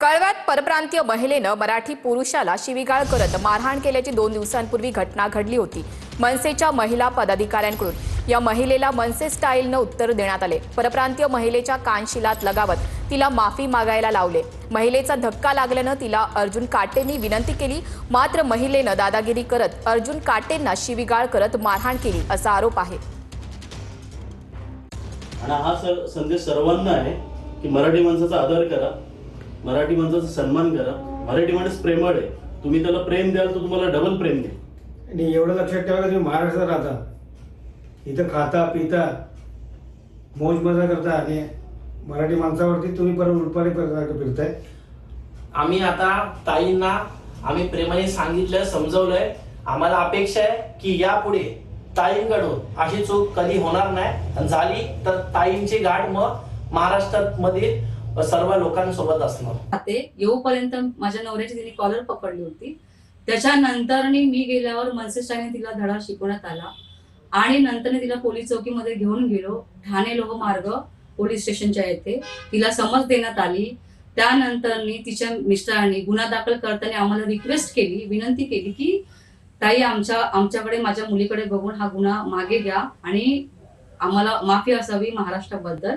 कळव्यात परप्रांतीय महिलेनं मराठी पुरुषाला शिवीगाळ करत मारहाण केल्याची 2 दिवसांपूर्वी घटना घडली होती। मनसेच्या महिला पदाधिकाऱ्यांकडून या महिलेला मनसे स्टाईलनं उत्तर देण्यात आले। परप्रांतीय महिलेच्या कानशिलात लगावत तिला माफी मागायला लावले। महिलेचा धक्का लागल्यानं तिला अर्जुन काटेंनी विनंती केली, मात्र महिलेनं दादागिरी करत अर्जुन काटेंना शिवीगाळ करत मारहाण केली असा आरोप आहे। आणि हा संदेश सर्वांना आहे की मराठी माणसाचा आदर करा, मराठी माणसाचा सन्मान करा। मराठी माणूस प्रेमळ आहे, तुम्ही त्याला प्रेम द्याल तर तुम्हाला डबल प्रेम देईल। आणि एवढं लक्षात ठेवा की तुम्ही महाराष्ट्रात राहता, इथं खाता पिता मौज मजा करता आणि मराठी माणसावरती तुम्ही परत उलपारी फिरताय। आम्ही आता ताईंना आम्ही प्रेमाने सांगितलं, समजवलंय। आम्हाला अपेक्षा आहे की यापुढे ताईंकडून अशी चूक कधी होणार नाही, आणि झाली तर ताईंची गाठ मग महाराष्ट्रामध्ये सर्व लोकांसोबत असणार। ते येऊपर्यंत माझ्या नवऱ्याची तिने कॉलर पकडली होती। त्याच्यानंतर मी गेल्यावर मनसे स्टाईलने तिला धडा शिकवण्यात आला आणि नंतर तिला पोलीस चौकीमध्ये घेऊन गेलो। ठाणे लोहमार्ग पोलीस स्टेशनच्या येथे तिला समज देण्यात आली। त्यानंतर तिच्या मिस्टरांनी गुन्हा दाखल करताना आम्हाला रिक्वेस्ट केली, विनंती केली की ताई आमच्याकडे माझ्या मुलीकडे बघून हा गुन्हा मागे घ्या आणि आम्हाला माफी असावी महाराष्ट्राबद्दल।